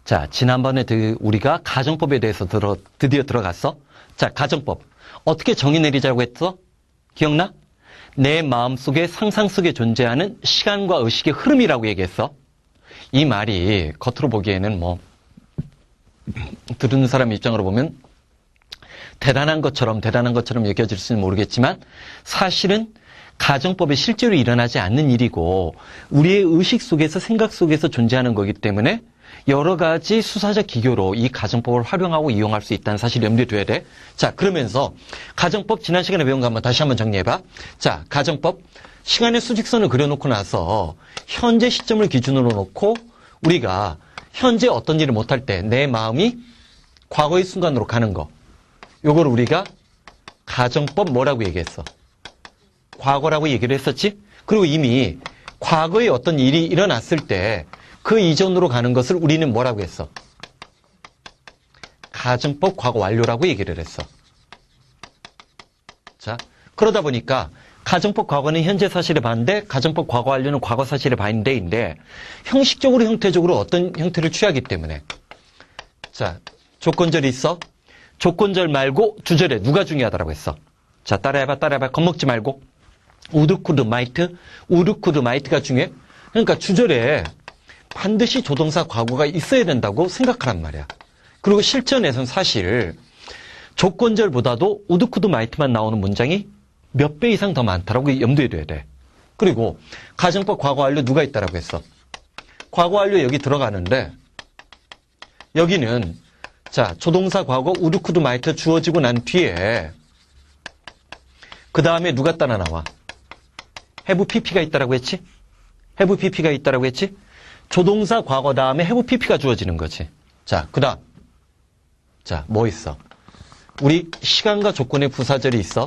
자, 지난번에 우리가 가정법에 대해서 드디어 들어갔어. 자, 가정법. 어떻게 정의 내리자고 했어? 기억나? 내 마음속에 상상 속에 존재하는 시간과 의식의 흐름이라고 얘기했어. 이 말이 겉으로 보기에는 뭐 들은 사람 입장으로 보면 대단한 것처럼 여겨질지는 모르겠지만 사실은 가정법에 실제로 일어나지 않는 일이고 우리의 의식 속에서 생각 속에서 존재하는 거기 때문에 여러 가지 수사적 기교로 이 가정법을 활용하고 이용할 수 있다는 사실을 염두에 둬야 돼. 자, 그러면서 가정법 지난 시간에 배운 거 다시 한번 정리해봐. 자, 가정법 시간의 수직선을 그려놓고 나서 현재 시점을 기준으로 놓고 우리가 현재 어떤 일을 못할 때 내 마음이 과거의 순간으로 가는 거. 요걸 우리가 가정법 뭐라고 얘기했어? 과거라고 얘기를 했었지? 그리고 이미 과거에 어떤 일이 일어났을 때 그 이전으로 가는 것을 우리는 뭐라고 했어? 가정법 과거 완료라고 얘기를 했어. 자, 그러다 보니까 가정법 과거는 현재 사실의 반대, 가정법 과거 완료는 과거 사실의 반대인데 형식적으로 형태적으로 어떤 형태를 취하기 때문에 자, 조건절이 있어. 조건절 말고 주절에 누가 중요하다고 했어? 자, 따라해봐. 겁먹지 말고. would, could, might가 중요해. 그러니까 주절에 반드시 조동사 과거가 있어야 된다고 생각하란 말이야. 그리고 실전에서는 사실 조건절보다도 would, could, might만 나오는 문장이 몇 배 이상 더 많다라고 염두에 둬야 돼. 그리고 가정법 과거 완료 누가 있다라고 했어? 과거 완료 여기 들어가는데 여기는 자, 조동사 과거 would, could, might 주어지고 난 뒤에 그 다음에 누가 따라 나와? have pp가 있다라고 했지? have pp가 있다라고 했지? 조동사 과거 다음에 have pp가 주어지는 거지. 자, 그 다음. 자, 뭐 있어? 우리 시간과 조건의 부사절이 있어.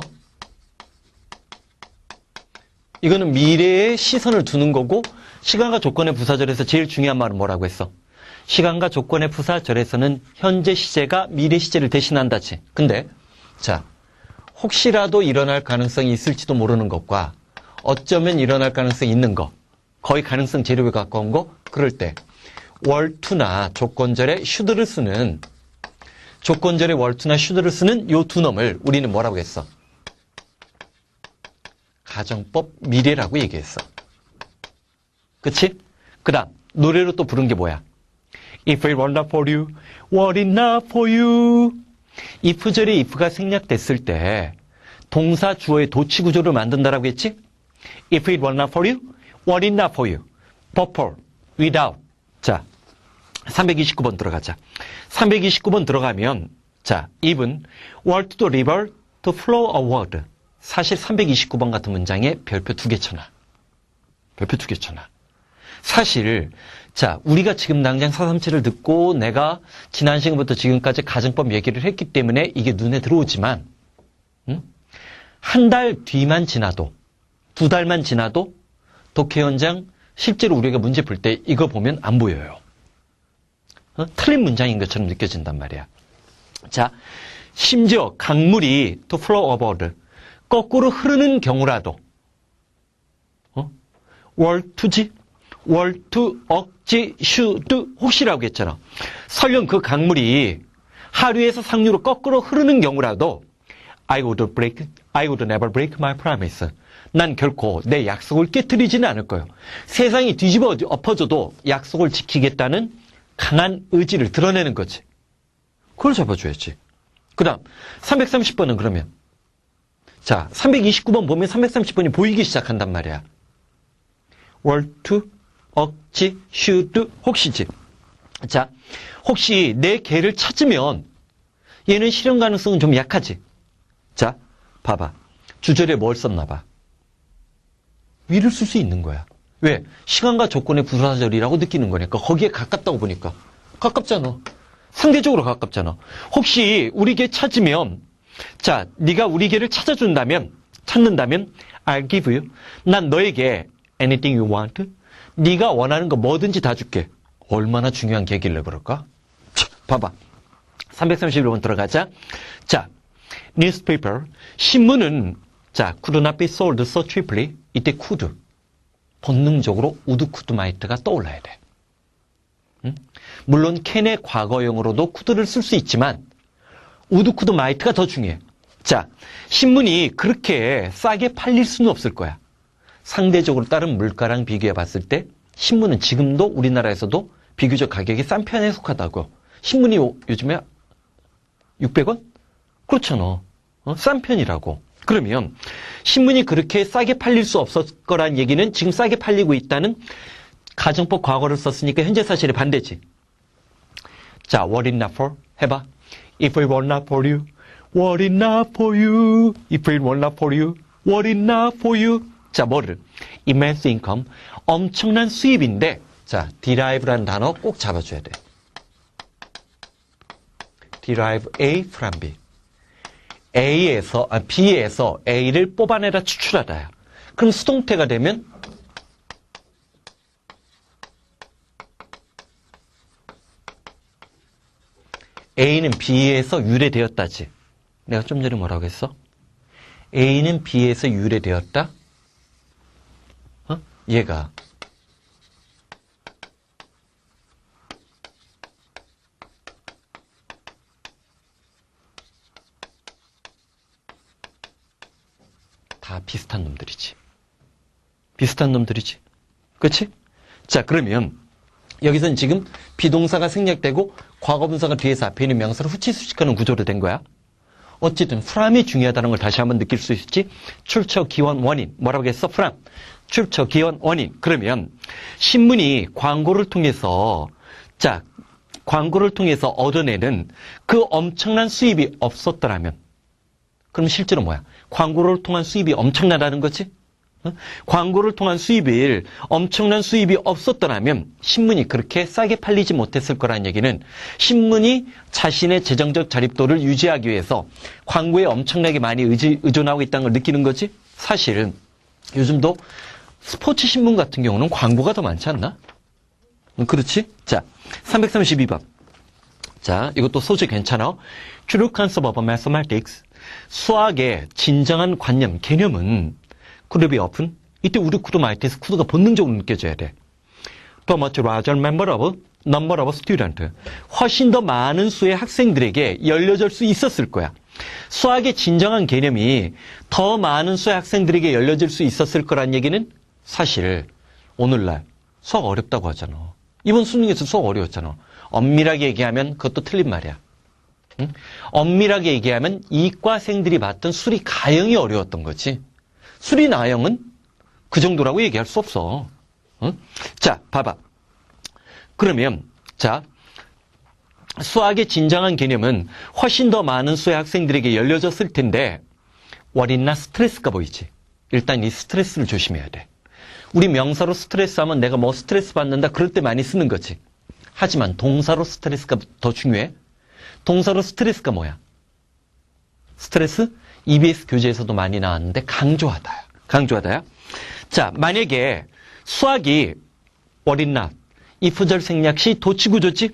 이거는 미래에 시선을 두는 거고 시간과 조건의 부사절에서 제일 중요한 말은 뭐라고 했어? 시간과 조건의 부사절에서는 현재 시제가 미래 시제를 대신한다지. 근데 자, 혹시라도 일어날 가능성이 있을지도 모르는 것과 어쩌면 일어날 가능성이 있는 거, 거의 가능성 재료에 가까운 거, 그럴 때 월투나 조건절에 should를 쓰는 조건절에 월투나 should를 쓰는 요 두 놈을 우리는 뭐라고 했어? 가정법 미래라고 얘기했어. 그치? 그 다음 노래로 또 부른 게 뭐야? If it were not for you, were it not for you? if절에 if가 생략됐을 때 동사 주어의 도치 구조를 만든다라고 했지? If it were not for you, were it not for you? before, without. 자, 329번 들어가자. 329번 들어가면 자, even were to the river to flow a word. 사실 329번 같은 문장에 별표 2개 쳐놔. 별표 2개 쳐놔. 사실 자, 우리가 지금 당장 437을 듣고 내가 지난 시간부터 지금까지 가정법 얘기를 했기 때문에 이게 눈에 들어오지만 한 달 뒤만 지나도 2달만 지나도 독해 현장 실제로 우리가 문제 풀 때 이거 보면 안 보여요. 틀린 문장인 것처럼 느껴진단 말이야. 자, 심지어 강물이 to flow over 거꾸로 흐르는 경우라도 were to지? were to, 억지, should, 혹시라고 했잖아. 설령 그 강물이 하류에서 상류로 거꾸로 흐르는 경우라도 I would never break my promise. 난 결코 내 약속을 깨트리지는 않을 거예요. 세상이 뒤집어 엎어져도 약속을 지키겠다는 강한 의지를 드러내는 거지. 그걸 잡아줘야지. 그 다음 330번은 그러면 자, 329번 보면 330번이 보이기 시작한단 말이야. were to, 억지, should, 혹시지. 자, 혹시 내 개를 찾으면 얘는 실현 가능성은 좀 약하지. 자, 봐봐. 주절에 뭘 썼나 봐. 위를 쓸 수 있는 거야. 왜? 시간과 조건의 부사절이라고 느끼는 거니까. 거기에 가깝다고 보니까. 가깝잖아. 상대적으로 가깝잖아. 혹시 우리 개 찾으면 자, 네가 우리 개를 찾는다면 I'll give you. 난 너에게 anything you want. 네가 원하는 거 뭐든지 다 줄게. 얼마나 중요한 계기를 그럴까? 자, 봐봐. 331번 들어가자. 자, newspaper. 신문은 자, could not be sold so cheaply. 이때 could. 본능적으로 would, could, might가 떠올라야 돼. 응? 물론 캔의 과거형으로도 could를 쓸 수 있지만 would, could, might가 더 중요해. 자, 신문이 그렇게 싸게 팔릴 수는 없을 거야. 상대적으로 다른 물가랑 비교해 봤을 때 신문은 지금도 우리나라에서도 비교적 가격이 싼 편에 속하다고. 신문이 요즘에 600원? 그렇잖아. 싼 편이라고. 그러면 신문이 그렇게 싸게 팔릴 수 없을 거란 얘기는 지금 싸게 팔리고 있다는 가정법 과거를 썼으니까 현재 사실에 반대지. 자, what it not for? 해봐. If it were not for you, what it not for you? If it were not for you, what it not for you? 자, 뭐를? immense income, 엄청난 수입인데, 자, derive라는 단어 꼭 잡아줘야 돼. derive A from B. B에서 A를 뽑아내라 추출하다야. 그럼 수동태가 되면 A는 B에서 유래되었다지. 내가 좀 전에 뭐라고 했어? A는 B에서 유래되었다? 얘가. 다 비슷한 놈들이지. 비슷한 놈들이지. 그렇지? 자, 그러면 여기서는 지금 비동사가 생략되고 과거분사가 뒤에서 앞에 있는 명사를 후치수식하는 구조로 된 거야. 어쨌든 from이 중요하다는 걸 다시 한번 느낄 수 있지. 출처, 기원, 원인. 뭐라고 했어? from. 출처, 기원, 원인. 그러면 신문이 광고를 통해서 얻어내는 그 엄청난 수입이 없었더라면 그럼 실제로 뭐야? 광고를 통한 수입이 엄청나다는 거지? 광고를 통한 엄청난 수입이 없었더라면 신문이 그렇게 싸게 팔리지 못했을 거라는 얘기는 신문이 자신의 재정적 자립도를 유지하기 위해서 광고에 엄청나게 많이 의존하고 있다는 걸 느끼는 거지? 사실은 요즘도 스포츠 신문 같은 경우는 광고가 더 많지 않나? 그렇지? 자, 332번. 자, 이것도 소재 괜찮아. True concept of mathematics. 수학의 진정한 관념, 개념은 could be often. 이때 우리 could might에서 could가 본능적으로 느껴져야 돼. The much larger number of students. 훨씬 더 많은 수의 학생들에게 열려질 수 있었을 거야. 수학의 진정한 개념이 더 많은 수의 학생들에게 열려질 수 있었을 거란 얘기는 사실 오늘날 수학 어렵다고 하잖아. 이번 수능에서 수학 어려웠잖아. 엄밀하게 얘기하면 그것도 틀린 말이야. 응? 엄밀하게 얘기하면 이과생들이 봤던 수리 가형이 어려웠던 거지. 수리 나형은 그 정도라고 얘기할 수 없어. 응? 자, 봐봐. 그러면 자, 수학의 진정한 개념은 훨씬 더 많은 수의 학생들에게 열려졌을 텐데 월이나 스트레스가 보이지. 일단 이 스트레스를 조심해야 돼. 우리 명사로 스트레스 하면 내가 뭐 스트레스 받는다 그럴 때 많이 쓰는 거지. 하지만 동사로 스트레스가 더 중요해. 동사로 스트레스가 뭐야? 스트레스? EBS 교재에서도 많이 나왔는데 강조하다야. 강조하다야. 자, 만약에 수학이 what it not, if절 생략 시 도치구조지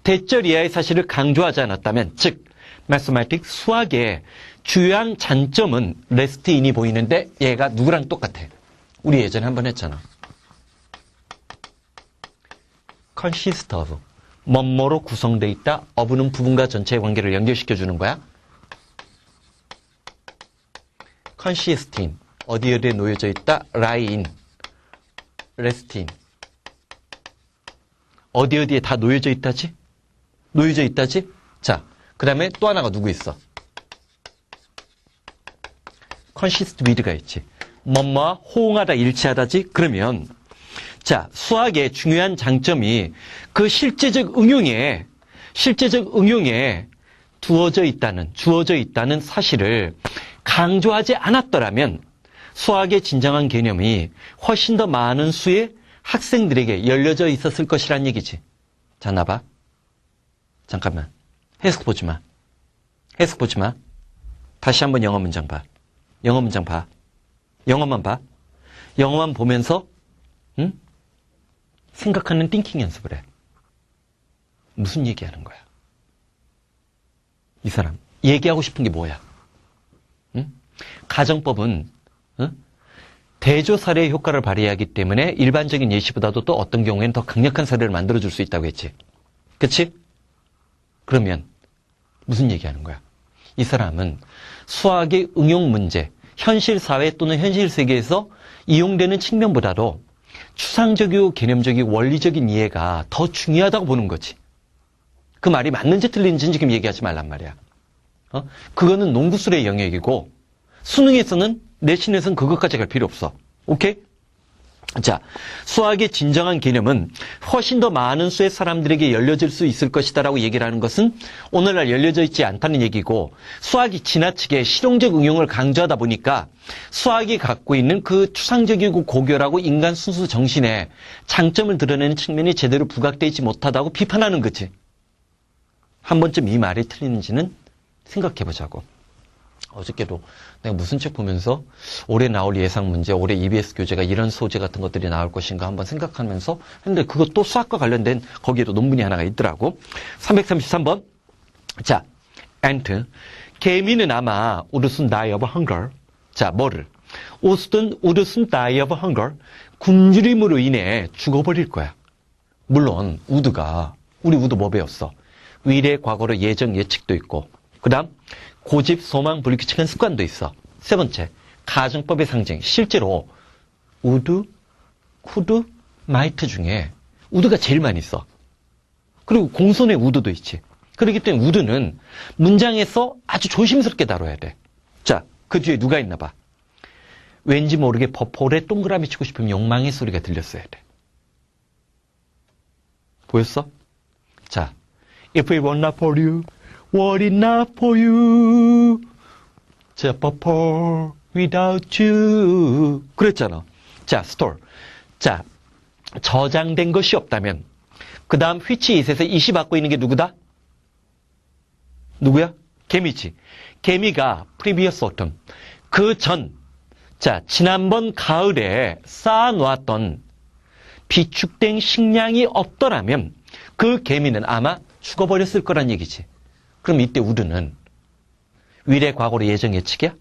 대절 이하의 사실을 강조하지 않았다면, 즉 mathematics 수학의 주요한 장점은 rest in이 보이는데 얘가 누구랑 똑같아? 우리 예전에 한번 했잖아. consist of 뭐뭐로 구성되어 있다. of는 부분과 전체의 관계를 연결시켜주는 거야. consist in 어디에 놓여져 있다. lie in, rest in 어디에 다 놓여져 있다지? 놓여져 있다지? 자, 그 다음에 또 하나가 누구 있어? consist with가 있지. 뭐뭐와 호응하다, 일치하다지? 그러면 자, 수학의 중요한 장점이 그 실제적 응용에 주어져 있다는 사실을 강조하지 않았더라면 수학의 진정한 개념이 훨씬 더 많은 수의 학생들에게 열려져 있었을 것이란 얘기지. 자, 나봐. 잠깐만. 해석 보지 마. 해석 보지 마. 다시 한번 영어 문장 봐. 영어 문장 봐. 영어만 봐. 영어만 보면서 응? 생각하는 띵킹 연습을 해. 무슨 얘기하는 거야? 이 사람 얘기하고 싶은 게 뭐야? 응? 가정법은 응? 대조 사례의 효과를 발휘하기 때문에 일반적인 예시보다도 또 어떤 경우에는 더 강력한 사례를 만들어줄 수 있다고 했지. 그치? 그러면 무슨 얘기하는 거야? 이 사람은 수학의 응용 문제, 현실 사회 또는 현실 세계에서 이용되는 측면보다도 추상적이고 개념적이고 원리적인 이해가 더 중요하다고 보는 거지. 그 말이 맞는지 틀린지는 지금 얘기하지 말란 말이야. 그거는 농구술의 영역이고 수능에서는 내신에서는 그것까지 갈 필요 없어. 오케이? 자, 수학의 진정한 개념은 훨씬 더 많은 수의 사람들에게 열려질 수 있을 것이다라고 얘기를 하는 것은 오늘날 열려져 있지 않다는 얘기고, 수학이 지나치게 실용적 응용을 강조하다 보니까 수학이 갖고 있는 그 추상적이고 고결하고 인간 순수 정신의 장점을 드러내는 측면이 제대로 부각되어 있지 못하다고 비판하는 거지. 한 번쯤 이 말이 틀리는지는 생각해보자고. 어저께도 내가 무슨 책 보면서 올해 나올 예상 문제, 올해 EBS 교재가 이런 소재 같은 것들이 나올 것인가 한번 생각하면서 했는데 그것도 수학과 관련된 거기에도 논문이 하나가 있더라고. 333번. 자, ant. 개미는 아마 would soon die of hunger. 자, 뭐를? would soon die of hunger. 굶주림으로 인해 죽어버릴 거야. 물론 would가 우리 would 뭐 배웠어? 위례, 과거로 예정, 예측도 있고, 그 다음 고집, 소망, 불규칙한 습관도 있어. 세 번째, 가정법의 상징. 실제로 would, could, might 중에 would가 제일 많이 있어. 그리고 공손의 would도 있지. 그렇기 때문에 would는 문장에서 아주 조심스럽게 다뤄야 돼. 자, 그 뒤에 누가 있나 봐. 왠지 모르게 버퍼에 동그라미 치고 싶으면 욕망의 소리가 들렸어야 돼. 보였어? 자, If it were not for you, were it not for you, 자, purple without you. 그랬잖아. 자, store. 자, 저장된 것이 없다면, 그 다음 which is에서 it이 받고 있는 게 누구다? 누구야? 개미지. 개미가 previous autumn. 그 전, 자, 지난번 가을에 쌓아놓았던 비축된 식량이 없더라면 그 개미는 아마 죽어버렸을 거란 얘기지. 그럼 이때 would는 위례, 과거로 예정, 예측이야?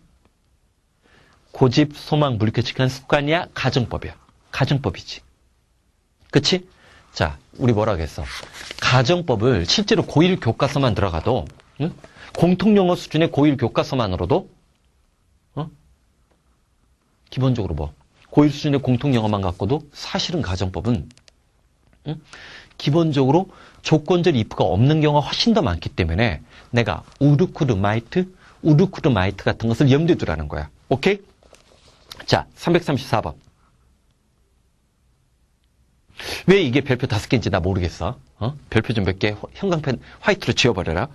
고집, 소망, 불규칙한 습관이야? 가정법이야? 가정법이지. 그치? 자, 우리 뭐라고 했어? 가정법을 실제로 고1 교과서만 들어가도, 응? 공통영어 수준의 고1 교과서만으로도, 기본적으로 뭐, 고1 수준의 공통영어만 갖고도 사실은 가정법은, 응? 기본적으로 조건절 if가 없는 경우가 훨씬 더 많기 때문에 내가 would, could, might 같은 것을 염두에 두라는 거야. 오케이? 자, 334번. 왜 이게 별표 5개인지 나 모르겠어. 별표 좀 몇 개 형광펜 화이트로 지워버려라.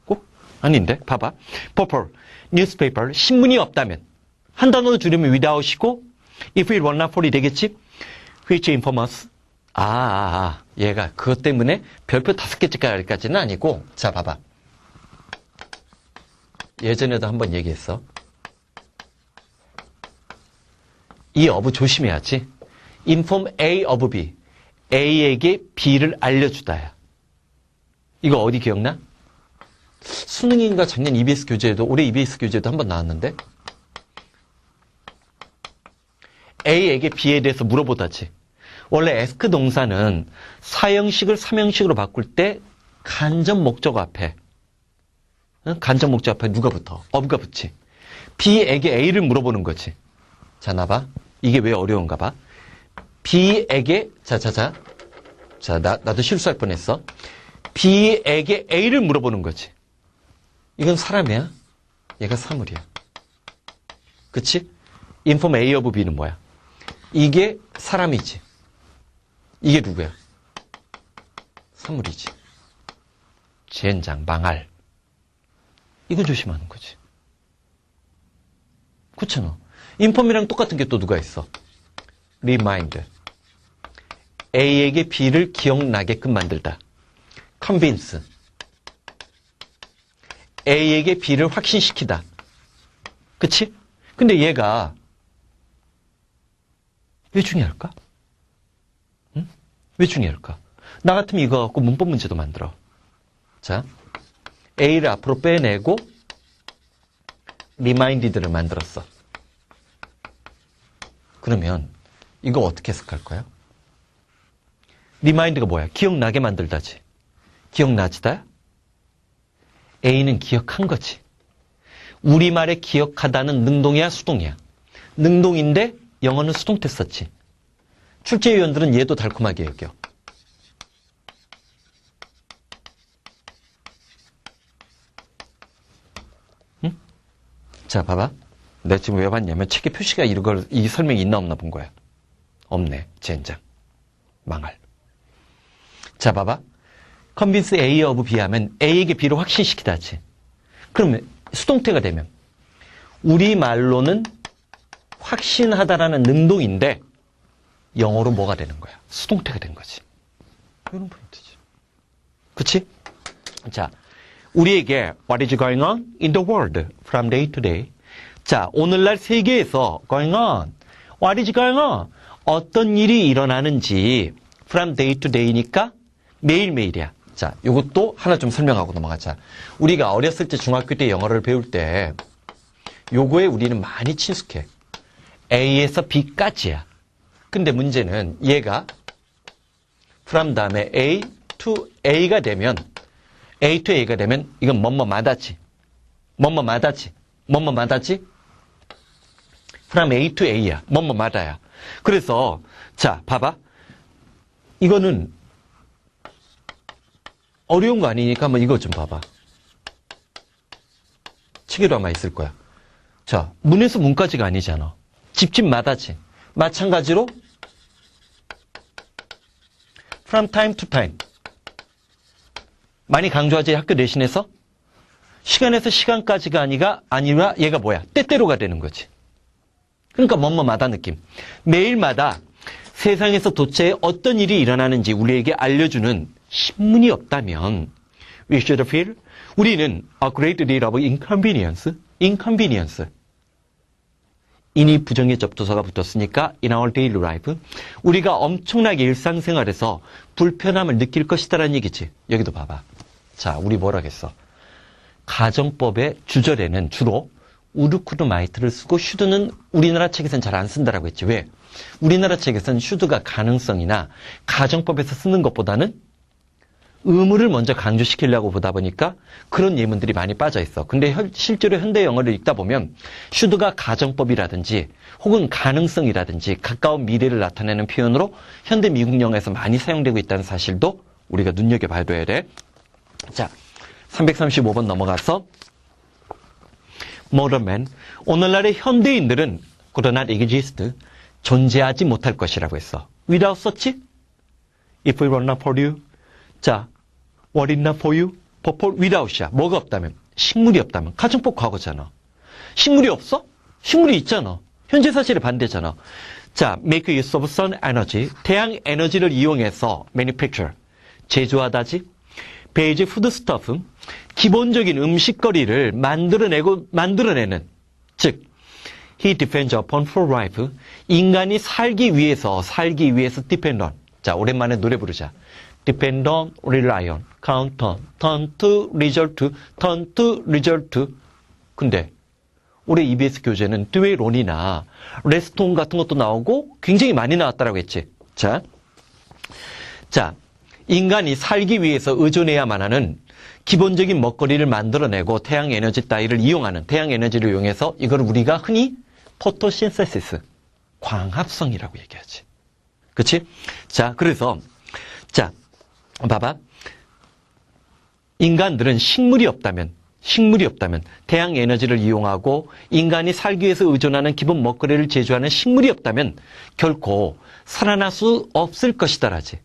꼭? 아닌데? 봐봐. purple, newspaper, 신문이 없다면 한 단어로 줄이면 without이고 if it were not for이 되겠지? which informers. 얘가 그것 때문에 별표 5개짜리까지는 아니고, 자, 봐봐. 예전에도 한번 얘기했어. 이 of 조심해야지. inform A of B. A에게 B를 알려주다야. 이거 어디 기억나? 수능인가 작년 EBS 교재에도, 올해 EBS 교재에도 한번 나왔는데, A에게 B에 대해서 물어보다지. 원래 ask 동사는 사형식을 삼형식으로 바꿀 때 간접 목적 앞에 누가 붙어? of가 붙지. B에게 A를 물어보는 거지. 자, 나봐. 이게 왜 어려운가 봐. B에게 나도 실수할 뻔했어. B에게 A를 물어보는 거지. 이건 사람이야? 얘가 사물이야. 그치? inform A of B는 뭐야? 이게 사람이지. 이게 누구야? 사물이지. 젠장, 망할. 이건 조심하는 거지. 그렇잖아. 인폼이랑 똑같은 게 또 누가 있어? remind. A에게 B를 기억나게끔 만들다. convince. A에게 B를 확신시키다. 그치? 근데 얘가 왜 중요할까? 응? 왜 중요할까? 나 같으면 이거 갖고 문법 문제도 만들어. 자, A를 앞으로 빼내고 reminded를 만들었어. 그러면 이거 어떻게 해석할 거야? 리마인드가 뭐야? 기억나게 만들다지. 기억나지다? A는 기억한 거지. 우리말에 기억하다는 능동이야, 수동이야? 능동인데 영어는 수동태 썼지. 출제위원들은 얘도 달콤하게 여겨. 응? 자, 봐봐. 내가 지금 왜 봤냐면 책에 표시가 이 설명이 있나 없나 본 거야. 없네. 젠장. 망할. 자, 봐봐. convince A of B 하면 A에게 B를 확신시키다 하지. 그러면 수동태가 되면 우리말로는 확신하다라는 능동인데 영어로 뭐가 되는 거야? 수동태가 된 거지. 이런 포인트지. 그치? 자, 우리에게 What is going on in the world from day to day? 자, 오늘날 세계에서 going on, What is going on? 어떤 일이 일어나는지 from day to day니까 매일매일이야. 자, 이것도 하나 좀 설명하고 넘어가자. 우리가 어렸을 때 중학교 때 영어를 배울 때 요거에 우리는 많이 친숙해. A에서 B까지야. 근데 문제는 얘가 from 다음에 A to A가 되면 A to A가 되면 이건 뭐뭐마다지. 뭐뭐마다지. 뭐뭐마다지. from A to A야. 뭐뭐마다야. 그래서 자, 봐봐. 이거는 어려운 거 아니니까 한번 이거 좀 봐봐. 책에도 아마 있을 거야. 자, 문에서 문까지가 아니잖아. 집집마다지. 마찬가지로 from time to time. 많이 강조하지 학교 내신에서 시간에서 시간까지가 아니라 얘가 뭐야? 때때로가 되는 거지. 그러니까 뭐뭐마다 느낌. 매일마다 세상에서 도대체 어떤 일이 일어나는지 우리에게 알려주는 신문이 없다면 we should feel 우리는 a great deal of inconvenience. 인이 부정의 접두사가 붙었으니까 in our daily life 우리가 엄청나게 일상생활에서 불편함을 느낄 것이다라는 얘기지. 여기도 봐봐. 자, 우리 뭐라겠어? 가정법의 주절에는 주로 우르쿠드 마이트를 쓰고 슈드는 우리나라 책에서는 잘 안 쓴다라고 했지. 왜? 우리나라 책에서는 슈드가 가능성이나 가정법에서 쓰는 것보다는 의무를 먼저 강조시키려고 보다 보니까 그런 예문들이 많이 빠져 있어. 근데 실제로 현대 영어를 읽다 보면 슈드가 가정법이라든지 혹은 가능성이라든지 가까운 미래를 나타내는 표현으로 현대 미국 영어에서 많이 사용되고 있다는 사실도 우리가 눈여겨봐야 돼. 자, 335번 넘어가서 modern man. 오늘날의 현대인들은 could not exist. 존재하지 못할 것이라고 했어. without such? if it were not for you. 자, what is not for you? without이야. 뭐가 없다면? 식물이 없다면. 가정법 과거잖아. 식물이 없어? 식물이 있잖아. 현재 사실에 반대잖아. 자, make use of sun energy. 태양 에너지를 이용해서 manufacture. 제조하다지. 베이지 foodstuff. 기본적인 음식거리를 만들어내는. 즉, he depends upon for life. 인간이 살기 위해서 depend on. 자, 오랜만에 노래 부르자. depend on, rely on, count on, turn to, result. 근데 올해 EBS 교재는 dwell on이나 rest on 같은 것도 나오고 굉장히 많이 나왔다라고 했지. 자, 인간이 살기 위해서 의존해야만 하는 기본적인 먹거리를 만들어내고 태양 에너지 따위를 이용하는 태양 에너지를 이용해서 이걸 우리가 흔히 포토신세시스, 광합성이라고 얘기하지. 그치? 자, 그래서 자, 봐봐. 인간들은 식물이 없다면 태양 에너지를 이용하고 인간이 살기 위해서 의존하는 기본 먹거리를 제조하는 식물이 없다면 결코 살아날 수 없을 것이다라지.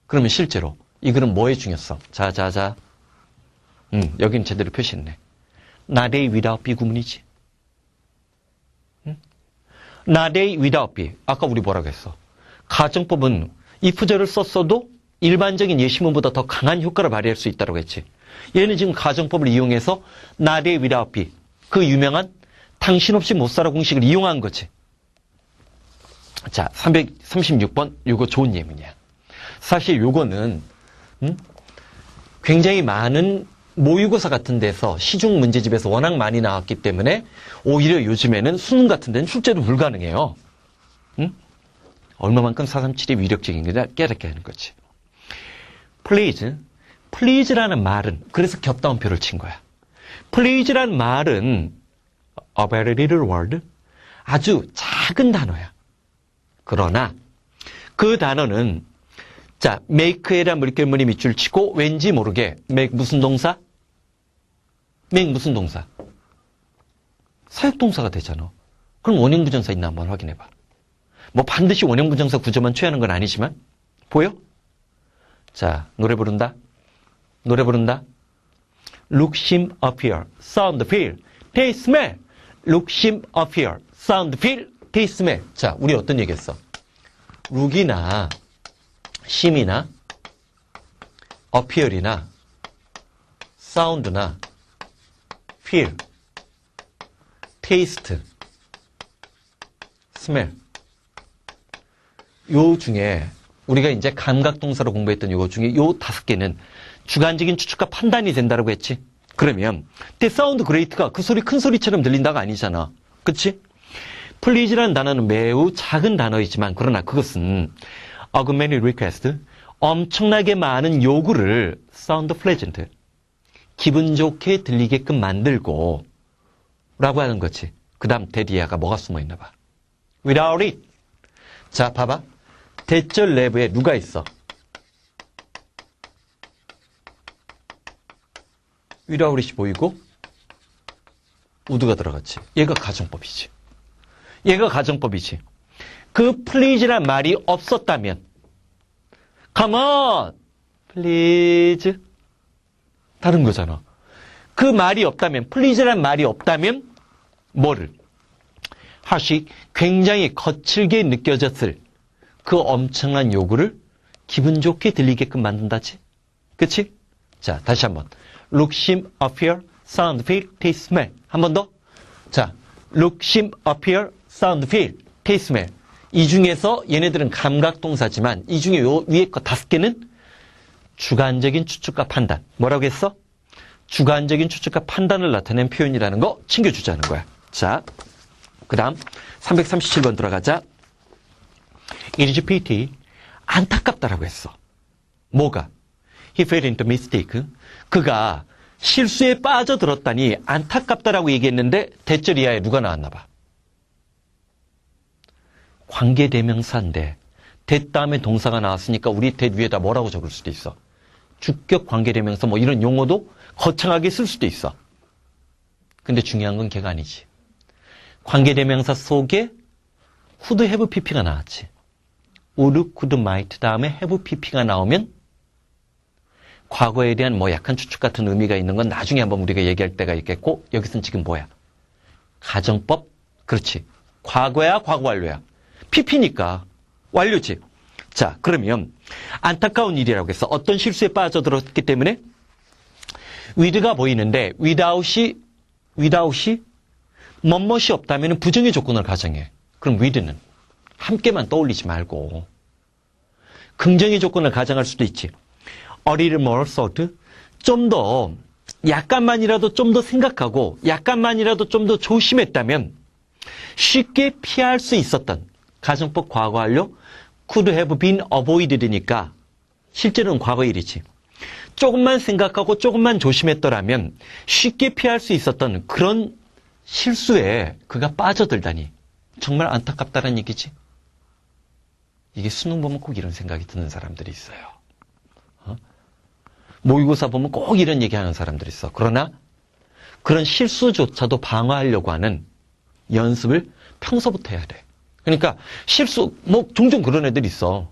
그러면 실제로 이 글은 뭐의 중요성? 자. 여긴 제대로 표시했네. Not A without B 구문이지. Not A without B. 아까 우리 뭐라고 했어? 가정법은 if절을 썼어도 일반적인 예시문보다 더 강한 효과를 발휘할 수 있다고 했지. 얘는 지금 가정법을 이용해서 not A without B. 그 유명한 당신 없이 못 살아 공식을 이용한 거지. 자, 336번. 이거 좋은 예문이야. 사실 요거는 굉장히 많은 모의고사 같은 데서 시중 문제집에서 워낙 많이 나왔기 때문에 오히려 요즘에는 수능 같은 데는 출제도 불가능해요. 얼마만큼 437이 위력적인가 깨닫게 하는 거지. please라는 말은 그래서 겹다운표를 친 거야. please라는 말은 a very little word, 아주 작은 단어야. 그러나 그 단어는 자, make에다 물결무늬 밑줄 치고 왠지 모르게 make 무슨 동사? make 무슨 동사? 사역동사가 되잖아. 그럼 원형부정사 있나 한번 확인해봐. 뭐 반드시 원형부정사 구조만 취하는 건 아니지만 보여? 자, 노래 부른다. Look, seem, appear, sound, feel, taste, smell. Look, seem, appear, sound, feel, taste, smell. 자, 우리 어떤 얘기했어? look이나 seem이나 appear이나 sound나 feel, taste, smell. 요 중에 우리가 이제 감각동사로 공부했던 요 중에 요 5개는 주관적인 추측과 판단이 된다고 했지. 그러면 the sound great가 그 소리 큰 소리처럼 들린다가 아니잖아. 그치? please라는 단어는 매우 작은 단어이지만 그러나 그것은 augmented request, 엄청나게 많은 요구를 sound pleasant, 기분 좋게 들리게끔 만들고 라고 하는 거지. 그 다음 대디아가 뭐가 숨어있나 봐. without it. 자, 봐봐. 대절 내부에 누가 있어? without it이 보이고 would가 들어갔지. 얘가 가정법이지. 그 please란 말이 없었다면 come on, please 다른 거잖아. 그 말이 없다면, please란 말이 없다면 뭐를? 하시 굉장히 거칠게 느껴졌을 그 엄청난 요구를 기분 좋게 들리게끔 만든다지. 그치? 자, 다시 한번. look, seem, appear, sound, feel, taste, smell. 한 번 더. 자, look, seem, appear, sound, feel, taste, smell. 이 중에서 얘네들은 감각동사지만 이 중에 요 위에 거 5개는 주관적인 추측과 판단. 뭐라고 했어? 주관적인 추측과 판단을 나타낸 표현이라는 거 챙겨주자는 거야. 자, 그 다음 337번 들어가자. It is pity. 안타깝다라고 했어. 뭐가? He fell into mistake. 그가 실수에 빠져들었다니 안타깝다라고 얘기했는데 대절 이하에 누가 나왔나 봐. 관계대명사인데 대 다음에 동사가 나왔으니까 우리 대 위에다 뭐라고 적을 수도 있어. 주격 관계대명사 뭐 이런 용어도 거창하게 쓸 수도 있어. 근데 중요한 건 걔가 아니지. 관계대명사 속에 could have pp가 나왔지. would, could, might 다음에 have pp가 나오면 과거에 대한 뭐 약한 추측 같은 의미가 있는 건 나중에 한번 우리가 얘기할 때가 있겠고 여기서는 지금 뭐야? 가정법? 그렇지. 과거야, 과거 완료야. pp니까 완료지. 자, 그러면 안타까운 일이라고 해서 어떤 실수에 빠져들었기 때문에 with가 보이는데 without이 뭐뭇이 없다면 부정의 조건을 가정해. 그럼 with는 함께만 떠올리지 말고 긍정의 조건을 가정할 수도 있지. A little more thought, 좀 더 약간만이라도 좀 더 생각하고 약간만이라도 좀 더 조심했다면 쉽게 피할 수 있었던 가정법 과거 완료 could have been avoided니까 실제로는 과거일이지. 조금만 생각하고 조금만 조심했더라면 쉽게 피할 수 있었던 그런 실수에 그가 빠져들다니 정말 안타깝다는 얘기지. 이게 수능 보면 꼭 이런 생각이 드는 사람들이 있어요. 모의고사 보면 꼭 이런 얘기하는 사람들이 있어. 그러나 그런 실수조차도 방어하려고 하는 연습을 평소부터 해야 돼. 그러니까 실수, 뭐 종종 그런 애들 있어.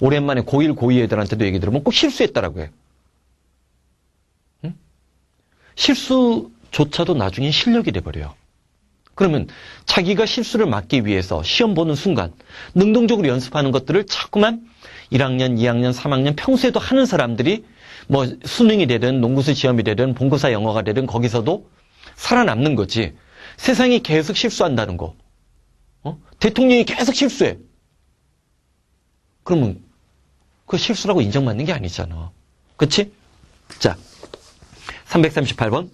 오랜만에 고1, 고2 애들한테도 얘기 들으면 꼭 실수했다라고 해. 응? 실수조차도 나중에 실력이 돼버려요. 그러면 자기가 실수를 막기 위해서 시험 보는 순간 능동적으로 연습하는 것들을 자꾸만 1학년, 2학년, 3학년 평소에도 하는 사람들이 뭐 수능이 되든 농구수 시험이 되든 본고사 영어가 되든 거기서도 살아남는 거지. 세상이 계속 실수한다는 거. 대통령이 계속 실수해. 그러면 그 실수라고 인정받는 게 아니잖아. 그치? 자, 338번.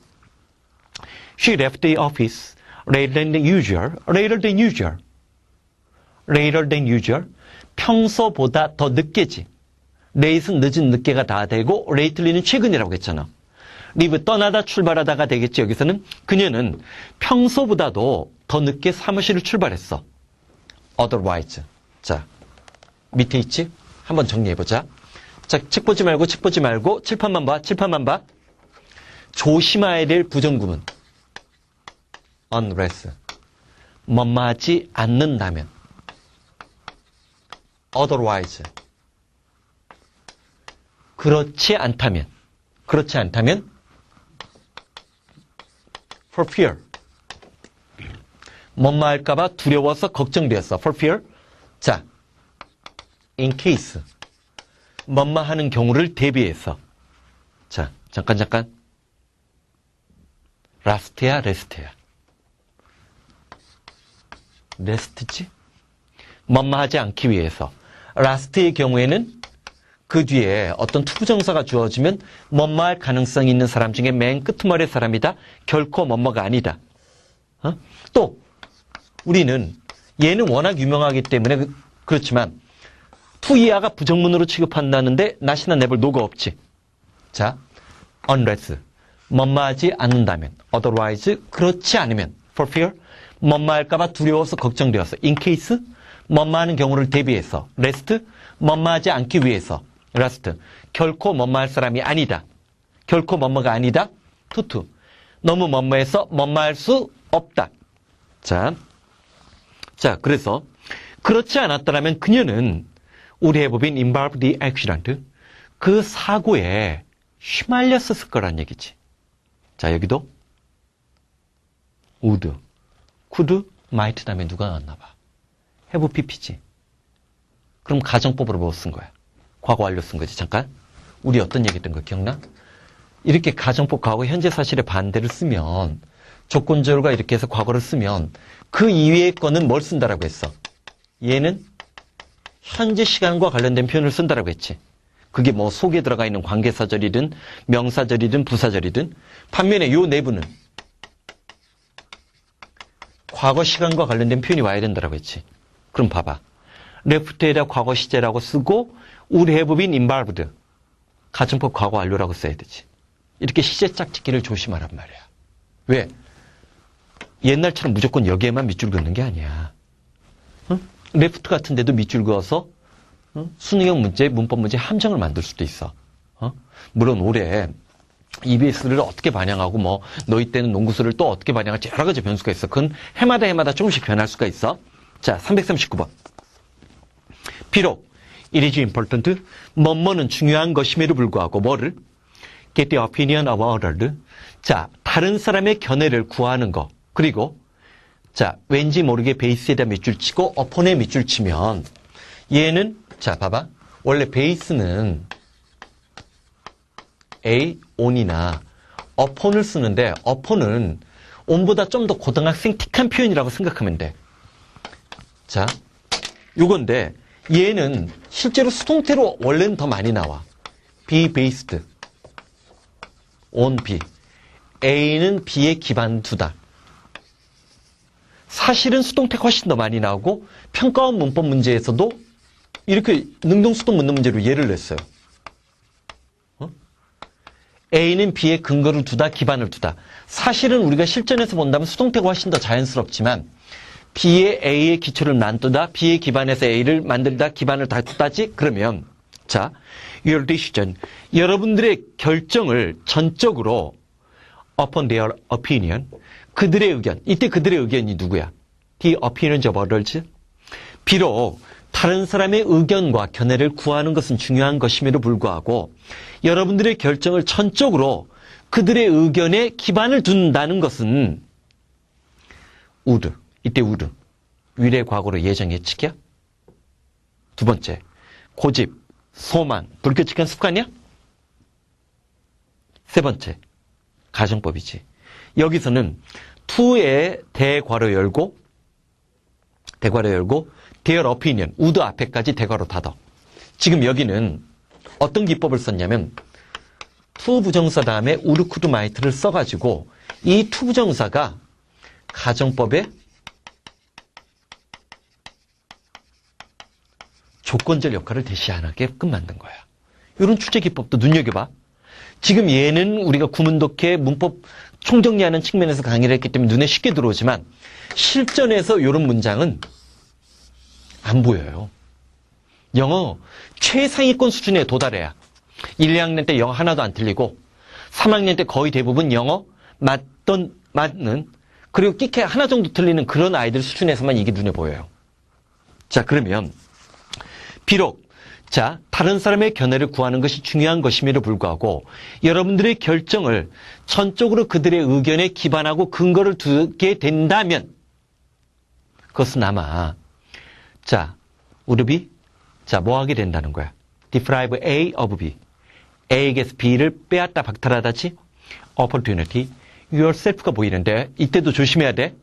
She left the office later than usual. later than usual. 평소보다 더 늦게지. late은 늦은 늦게가 다 되고 lately는 최근이라고 했잖아. leave 떠나다 출발하다가 되겠지. 여기서는 그녀는 평소보다도 더 늦게 사무실을 출발했어. otherwise. 자, 밑에 있지? 한번 정리해보자. 자, 책 보지 말고 칠판만 봐. 조심해야 될 부정구문. unless. 뭐뭐하지 않는다면. otherwise. 그렇지 않다면. for fear. 뭐뭐할까봐 두려워서 걱정되었어. for fear. 자, in case. 뭐뭐하는 경우를 대비해서. 자, 잠깐. last야, rest야. rest지? 뭐뭐하지 않기 위해서. last의 경우에는 그 뒤에 어떤 투부정사가 주어지면 뭐뭐할 가능성이 있는 사람 중에 맨 끄트머리의 사람이다. 결코 뭐뭐가 아니다. 또 우리는 얘는 워낙 유명하기 때문에 그렇지만 to 이하가 부정문으로 취급한다는데 not이나 never, no가 없지. 자, unless 뭐뭐하지 않는다면, otherwise 그렇지 않으면, for fear 뭐뭐할까봐 두려워서 걱정되어서, in case 뭐뭐하는 경우를 대비해서, rest 뭐뭐하지 않기 위해서, last 결코 뭐뭐할 사람이 아니다. 결코 뭐뭐가 아니다. to 너무 뭐뭐해서 뭐뭐할 수 없다. 자, 그래서 그렇지 않았더라면 그녀는 우리 해법인 involved the accident 그 사고에 휘말렸었을 거란 얘기지. 자, 여기도 would, could, might 다음에 누가 나왔나 봐. have pp지. 그럼 가정법으로 뭐 쓴 거야? 과거 완료 쓴 거지. 잠깐. 우리 어떤 얘기 했던 거 기억나? 이렇게 가정법 과거 현재 사실의 반대를 쓰면 조건절과 이렇게 해서 과거를 쓰면 그 이외의 거는 뭘 쓴다라고 했어? 얘는 현재 시간과 관련된 표현을 쓴다라고 했지. 그게 뭐 속에 들어가 있는 관계사절이든 명사절이든 부사절이든 반면에 요 내부는 과거 시간과 관련된 표현이 와야 된다라고 했지. 그럼 봐봐. left에다 과거 시제라고 쓰고 우리 해법인 involved 가정법 과거 완료라고 써야 되지. 이렇게 시제 짝짓기를 조심하란 말이야. 왜? 옛날처럼 무조건 여기에만 밑줄 긋는 게 아니야. 레프트 같은 데도 밑줄 그어서 수능형 문제, 문법 문제 함정을 만들 수도 있어. 물론 올해 EBS를 어떻게 반영하고 뭐 너희 때는 농구수를 또 어떻게 반영할지 여러 가지 변수가 있어. 그건 해마다 조금씩 변할 수가 있어. 자, 339번. 비록 it is important, 뭐뭐는 중요한 것임에도 불구하고 뭐를? get the opinion of others. 자, 다른 사람의 견해를 구하는 거. 그리고 자, 왠지 모르게 베이스에다 밑줄 치고 upon에 밑줄 치면 얘는 자, 봐봐. 원래 베이스는 A, on이나 upon을 쓰는데 upon은 on보다 좀 더 고등학생 틱한 표현이라고 생각하면 돼. 자, 요건데 얘는 실제로 수동태로 원래는 더 많이 나와. be based on B. A는 B에 기반 두다. 사실은 수동태가 훨씬 더 많이 나오고 평가원 문법 문제에서도 이렇게 능동수동 묻는 문제로 예를 냈어요. A는 B에 근거를 두다, 기반을 두다. 사실은 우리가 실전에서 본다면 수동태가 훨씬 더 자연스럽지만 B에 A의 기초를 만들다, B의 기반에서 A를 만들다, 기반을 다투다지? 그러면 자, your decision, 여러분들의 결정을 전적으로 upon their opinion, 그들의 의견, 이때 그들의 의견이 누구야? The opinions of others. 비록 다른 사람의 의견과 견해를 구하는 것은 중요한 것임에도 불구하고 여러분들의 결정을 전적으로 그들의 의견에 기반을 둔다는 것은 would, 이때 would, 위례 과거로 예정 예측이야? 두 번째, 고집, 소만, 불규칙한 습관이야? 세 번째, 가정법이지. 여기서는 to에 대괄호 열고 their opinion, would 앞에까지 대괄호 닫아. 지금 여기는 어떤 기법을 썼냐면 to 부정사 다음에 would, could, might를 써가지고 이 to 부정사가 가정법의 조건절 역할을 대시하게끔 만든 거야. 이런 출제 기법도 눈여겨봐. 지금 얘는 우리가 구문독해 문법 총정리하는 측면에서 강의를 했기 때문에 눈에 쉽게 들어오지만 실전에서 이런 문장은 안 보여요. 영어 최상위권 수준에 도달해야 1, 2학년 때 영어 하나도 안 틀리고 3학년 때 거의 대부분 영어 맞는 그리고 끼케 하나 정도 틀리는 그런 아이들 수준에서만 이게 눈에 보여요. 자, 그러면 비록 자, 다른 사람의 견해를 구하는 것이 중요한 것임에도 불구하고 여러분들의 결정을 전적으로 그들의 의견에 기반하고 근거를 두게 된다면 그것은 아마 자, 우리 자, 뭐 하게 된다는 거야? deprive A of B. A에게서 B를 빼앗다 박탈하다지? opportunity. yourself가 보이는데 이때도 조심해야 돼.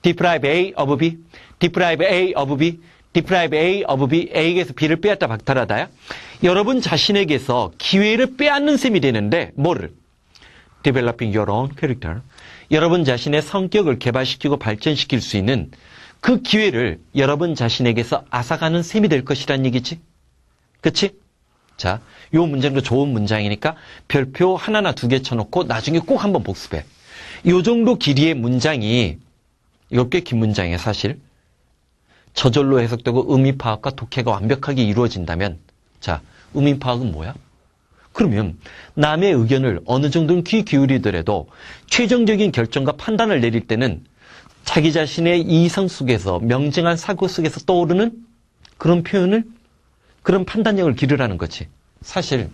deprive A of B. deprive A of B. deprive A of B. A에게서 B를 빼앗다 박탈하다야. 여러분 자신에게서 기회를 빼앗는 셈이 되는데 뭐를? developing your own character. 여러분 자신의 성격을 개발시키고 발전시킬 수 있는 그 기회를 여러분 자신에게서 앗아가는 셈이 될 것이란 얘기지. 그치? 자, 요 문장도 좋은 문장이니까 별표 하나나 두 개 쳐놓고 나중에 꼭 한번 복습해. 요 정도 길이의 문장이 이거 꽤 긴 문장이에요, 사실. 저절로 해석되고 의미 파악과 독해가 완벽하게 이루어진다면 자, 의미 파악은 뭐야? 그러면 남의 의견을 어느 정도는 귀 기울이더라도 최종적인 결정과 판단을 내릴 때는 자기 자신의 이성 속에서 명징한 사고 속에서 떠오르는 그런 표현을 그런 판단력을 기르라는 거지. 사실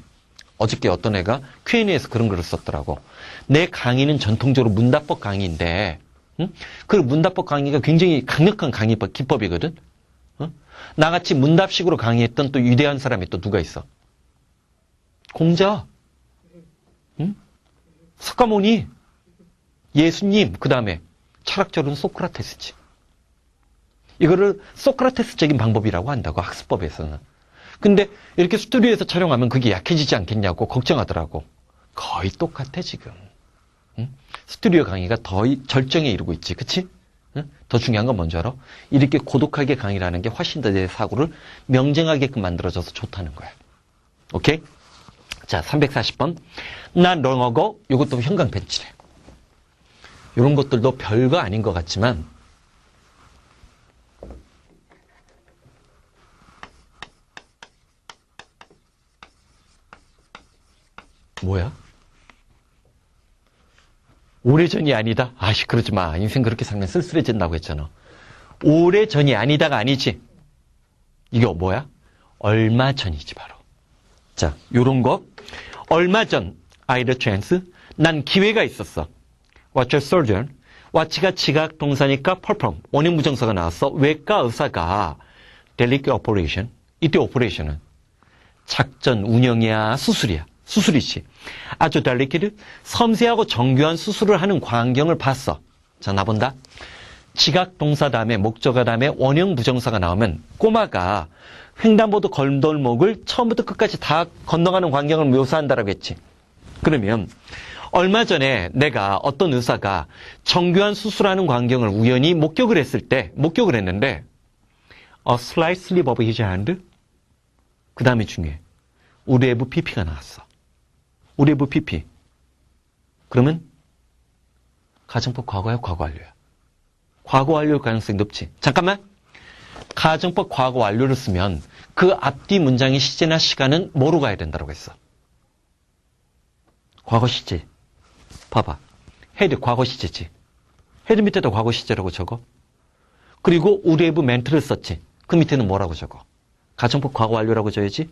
어저께 어떤 애가 Q&A에서 그런 글을 썼더라고. 내 강의는 전통적으로 문답법 강의인데 그 문답법 강의가 굉장히 강력한 강의 기법이거든. 나같이 문답식으로 강의했던 또 위대한 사람이 또 누가 있어? 공자, 석가모니, 예수님, 그 다음에 철학적으로는 소크라테스지. 이거를 소크라테스적인 방법이라고 한다고 학습법에서는. 근데 이렇게 스튜디오에서 촬영하면 그게 약해지지 않겠냐고 걱정하더라고. 거의 똑같아 지금. 스튜디오 강의가 더 절정에 이르고 있지. 그치? 더 중요한 건 뭔지 알아? 이렇게 고독하게 강의를 하는 게 훨씬 더 내 사고를 명쟁하게끔 만들어져서 좋다는 거야. 오케이? 자, 340번. 난 렁어고 이것도 형광 펜칠해. 이런 것들도 별거 아닌 것 같지만 뭐야? 오래전이 아니다? 아씨, 그러지 마. 인생 그렇게 살면 쓸쓸해진다고 했잖아. 오래전이 아니다가 아니지. 이게 뭐야? 얼마 전이지 바로. 자, 요런 거. 얼마 전, I had a chance. 난 기회가 있었어. What's your surgeon? What'가 지각 동사니까 perform. 원형 부정사가 나왔어. 외과 의사가 delicate operation. 이때 operation은 작전, 운영이야, 수술이야. 수술이지. 아주 delicate, 섬세하고 정교한 수술을 하는 광경을 봤어. 자, 나본다. 지각 동사 다음에 목적어 다음에 원형 부정사가 나오면 꼬마가 횡단보도 건널목을 처음부터 끝까지 다 건너가는 광경을 묘사한다라고 했지. 그러면 얼마 전에 내가 어떤 의사가 정교한 수술하는 광경을 우연히 목격을 했는데 A slight slip of his hand. 그 다음에 중요해. 우레브 PP가 나왔어. 우레브 PP. 그러면 가정법 과거야, 과거 완료야? 과거 완료일 가능성이 높지. 잠깐만. 가정법 과거 완료를 쓰면 그 앞뒤 문장의 시제나 시간은 뭐로 가야 된다고 했어? 과거 시제. 봐봐. 헤드 과거 시제지. 헤드 밑에다 과거 시제라고 적어. 그리고 우레브 멘트를 썼지. 그 밑에는 뭐라고 적어? 가정법 과거 완료라고 적어야지.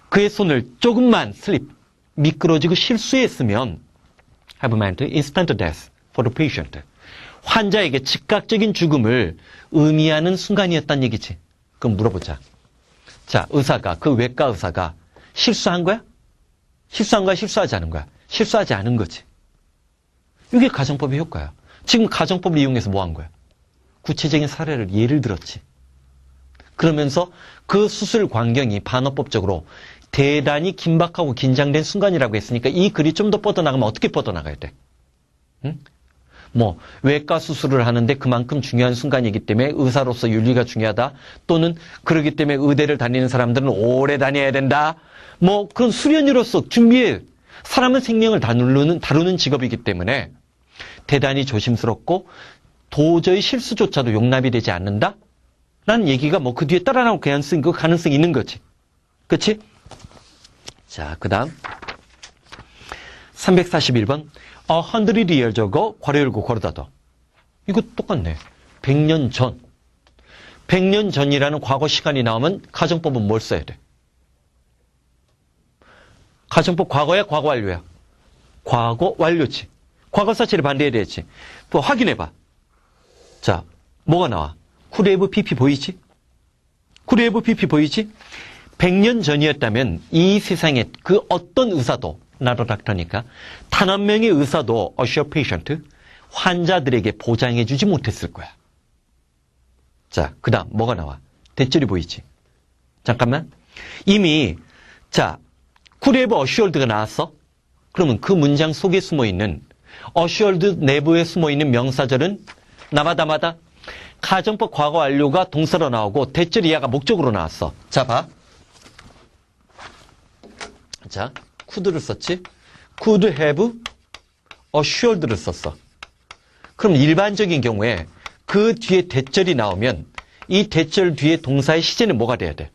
그의 손을 조금만 슬립, 미끄러지고 실수했으면 have meant instant death for the patient. 환자에게 즉각적인 죽음을 의미하는 순간이었단 얘기지. 그럼 물어보자. 자, 의사가, 그 외과 의사가 실수한 거야? 실수한 거야? 실수하지 않은 거야? 실수하지 않은 거지. 이게 가정법의 효과야. 지금 가정법을 이용해서 뭐 한 거야? 구체적인 사례를 예를 들었지. 그러면서 그 수술 광경이 반어법적으로 대단히 긴박하고 긴장된 순간이라고 했으니까 이 글이 좀 더 뻗어나가면 어떻게 뻗어나가야 돼? 응? 뭐 외과 수술을 하는데 그만큼 중요한 순간이기 때문에 의사로서 윤리가 중요하다. 또는 그러기 때문에 의대를 다니는 사람들은 오래 다녀야 된다. 뭐 그런 수련의로서 준비해. 사람의 생명을 다루는 직업이기 때문에 대단히 조심스럽고 도저히 실수조차도 용납이 되지 않는다? 라는 얘기가 뭐 그 뒤에 따라 나올 가능성이 있는 거지. 그치? 자, 그 다음 341번 100 years ago 괄호 열고 괄호 닫아. 이거 똑같네. 100년 전. 100년 전이라는 과거 시간이 나오면 가정법은 뭘 써야 돼? 가정법 과거야 과거 완료야? 과거 완료지. 과거 사실을 반대해야 되지. 뭐 확인해봐. 자, 뭐가 나와? could have pp 보이지? could have pp 보이지? 100년 전이었다면 이 세상에 그 어떤 의사도 나도 닥터니까 단 한 명의 의사도 assure patient 환자들에게 보장해주지 못했을 거야. 자, 그 다음 뭐가 나와? 대절이 보이지? 잠깐만. 이미 자 could have assured가 나왔어? 그러면 그 문장 속에 숨어있는 assured 내부에 숨어있는 명사절은 나마다마다 가정법 과거 완료가 동사로 나오고 대절 이하가 목적으로 나왔어. 자, 봐. 자, could를 썼지? could have assured를 썼어. 그럼 일반적인 경우에 그 뒤에 대절이 나오면 이 대절 뒤에 동사의 시제는 뭐가 돼야 돼?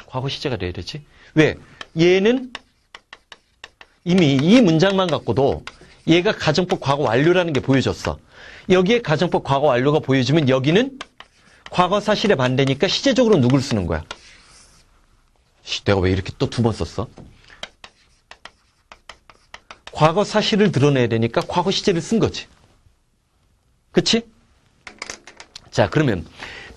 과거 시제가 돼야 되지? 왜? 얘는 이미 이 문장만 갖고도 얘가 가정법 과거 완료라는 게 보여졌어. 여기에 가정법 과거 완료가 보여지면 여기는 과거 사실에 반대니까 시제적으로 누굴 쓰는 거야? 내가 왜 이렇게 또 두 번 썼어? 과거 사실을 드러내야 되니까 과거 시제를 쓴 거지. 그치? 자, 그러면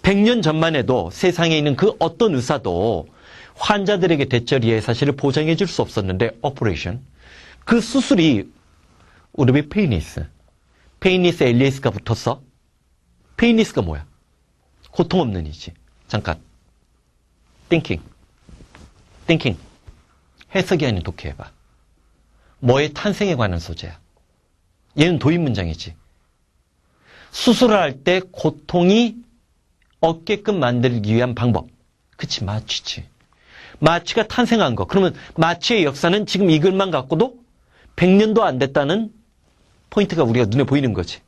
100년 전만 해도 세상에 있는 그 어떤 의사도 환자들에게 대절 이하의 사실을 보장해 줄 수 없었는데 operation. 그 수술이 우리 페인리스. 페인리스 엘리에스가 붙었어. 페인리스가 뭐야? 고통 없는 이지. 잠깐. thinking. 해석이 아닌 독해해봐. 뭐의 탄생에 관한 소재야. 얘는 도입 문장이지. 수술을 할 때 고통이 없게끔 만들기 위한 방법. 그치, 마취지. 마취가 탄생한 거. 그러면 마취의 역사는 지금 이 글만 갖고도 100년도 안 됐다는 포인트가 우리가 눈에 보이는 거지.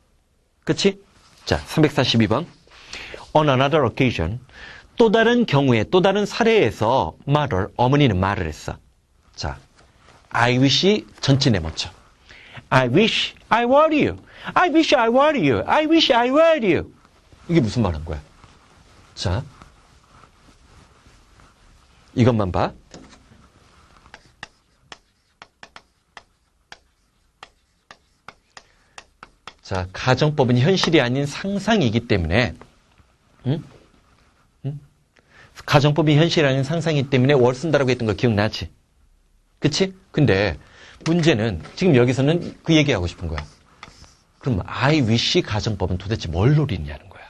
그치? 자, 342번. On another occasion. 또 다른 경우에, 또 다른 사례에서 mother, 어머니는 말을 했어. 자, I wish 전체 내모쳐. I wish I were you. I wish I were you. I wish I were you. 이게 무슨 말 한 거야? 자, 이것만 봐. 자, 가정법은 현실이 아닌 상상이기 때문에, 가정법이 현실이 아닌 상상이기 때문에 월 쓴다라고 했던 거 기억나지? 그치? 근데 문제는 지금 여기서는 그 얘기하고 싶은 거야. 그럼 I wish 가정법은 도대체 뭘 노리냐는 거야.